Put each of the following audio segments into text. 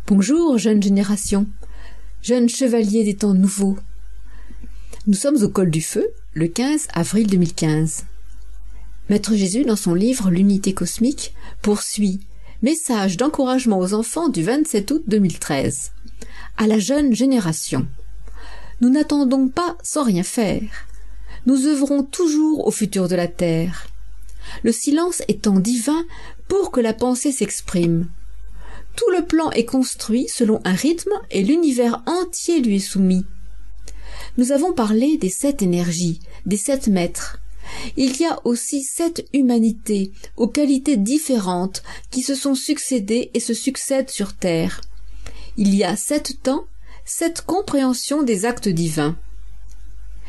Bonjour, jeune génération, jeunes chevaliers des temps nouveaux. Nous sommes au col du Feu, le 15 avril 2015. Maître Jésus, dans son livre L'unité cosmique, poursuit « Message d'encouragement aux enfants du 27 août 2013 » à la jeune génération. Nous n'attendons pas sans rien faire. Nous œuvrons toujours au futur de la Terre. Le silence étant divin pour que la pensée s'exprime. Tout le plan est construit selon un rythme et l'univers entier lui est soumis. Nous avons parlé des 7 énergies, des 7 maîtres. Il y a aussi 7 humanités, aux qualités différentes, qui se sont succédées et se succèdent sur Terre. Il y a 7 temps, 7 compréhensions des actes divins.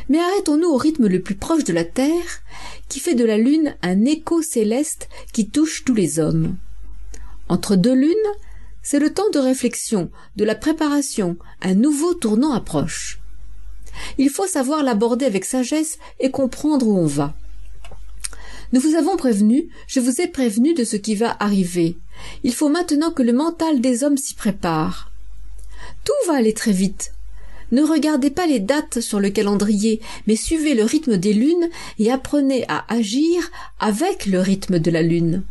Mais arrêtons-nous au rythme le plus proche de la Terre, qui fait de la Lune un écho céleste qui touche tous les hommes. Entre 2 lunes, c'est le temps de réflexion, de la préparation, un nouveau tournant approche. Il faut savoir l'aborder avec sagesse et comprendre où on va. Nous vous avons prévenu, je vous ai prévenu de ce qui va arriver. Il faut maintenant que le mental des hommes s'y prépare. Tout va aller très vite. Ne regardez pas les dates sur le calendrier, mais suivez le rythme des lunes et apprenez à agir avec le rythme de la lune.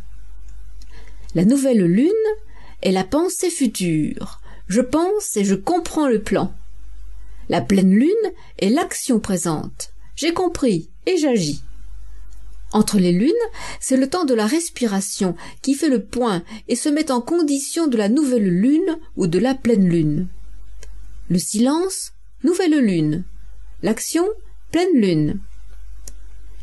La nouvelle lune est la pensée future. Je pense et je comprends le plan. La pleine lune est l'action présente. J'ai compris et j'agis. Entre les lunes, c'est le temps de la respiration qui fait le point et se met en condition de la nouvelle lune ou de la pleine lune. Le silence, nouvelle lune. L'action, pleine lune.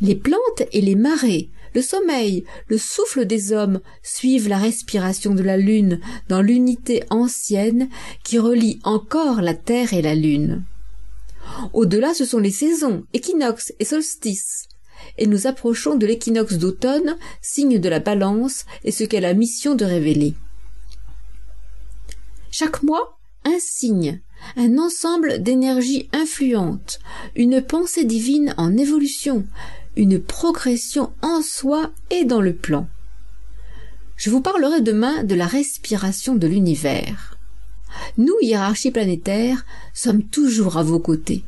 Les plantes et les marées, le sommeil, le souffle des hommes suivent la respiration de la lune dans l'unité ancienne qui relie encore la terre et la lune. Au-delà, ce sont les saisons, équinoxes et solstices. Et nous approchons de l'équinoxe d'automne, signe de la balance et ce qu'est la mission de révéler. Chaque mois, un signe, un ensemble d'énergies influentes, une pensée divine en évolution, une progression en soi et dans le plan. Je vous parlerai demain de la respiration de l'univers. Nous, hiérarchie planétaire, sommes toujours à vos côtés.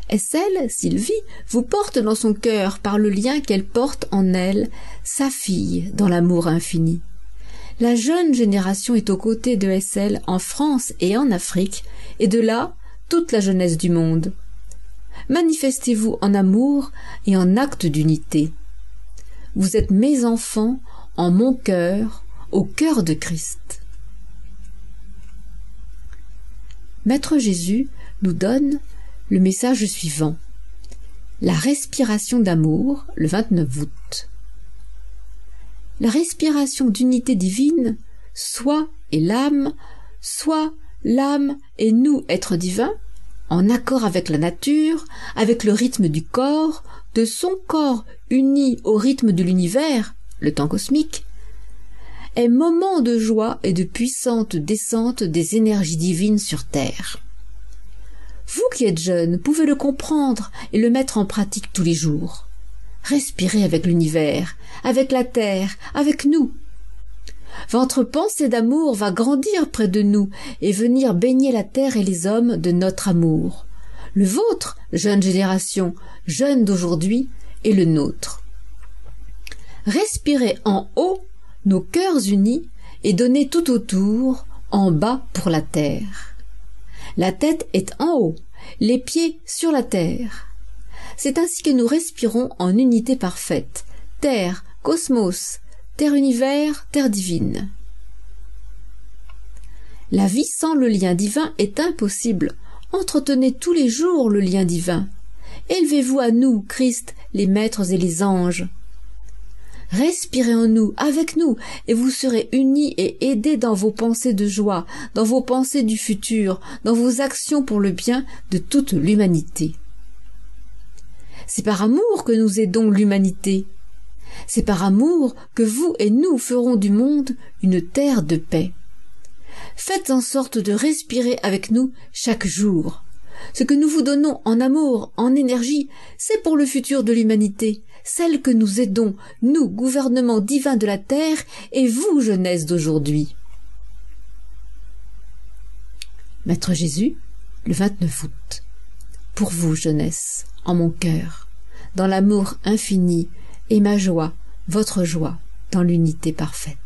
Estelle, Sylvie, vous porte dans son cœur par le lien qu'elle porte en elle, sa fille, dans l'amour infini. La jeune génération est aux côtés de Estelle en France et en Afrique, et de là, toute la jeunesse du monde. Manifestez-vous en amour et en acte d'unité. Vous êtes mes enfants en mon cœur, au cœur de Christ. Maître Jésus nous donne le message suivant. La respiration d'amour, le 29 août. La respiration d'unité divine, soi et l'âme, soit l'âme et nous, êtres divins, en accord avec la nature, avec le rythme du corps, de son corps uni au rythme de l'univers, le temps cosmique, est moment de joie et de puissante descente des énergies divines sur Terre. Vous qui êtes jeunes pouvez le comprendre et le mettre en pratique tous les jours. Respirez avec l'univers, avec la Terre, avec nous. Votre pensée d'amour va grandir près de nous et venir baigner la terre et les hommes de notre amour. Le vôtre, jeune génération, jeune d'aujourd'hui, et le nôtre. Respirez en haut, nos cœurs unis, et donnez tout autour, en bas pour la terre. La tête est en haut, les pieds sur la terre. C'est ainsi que nous respirons en unité parfaite. Terre, cosmos, terre-univers, terre divine. La vie sans le lien divin est impossible. Entretenez tous les jours le lien divin. Élevez-vous à nous, Christ, les maîtres et les anges. Respirez en nous, avec nous, et vous serez unis et aidés dans vos pensées de joie, dans vos pensées du futur, dans vos actions pour le bien de toute l'humanité. C'est par amour que nous aidons l'humanité. C'est par amour que vous et nous ferons du monde une terre de paix. Faites en sorte de respirer avec nous chaque jour. Ce que nous vous donnons en amour, en énergie, c'est pour le futur de l'humanité, celle que nous aidons, nous, gouvernement divin de la terre, et vous, jeunesse d'aujourd'hui. Maître Jésus, le 29 août. Pour vous, jeunesse, en mon cœur, dans l'amour infini, et ma joie, votre joie, dans l'unité parfaite.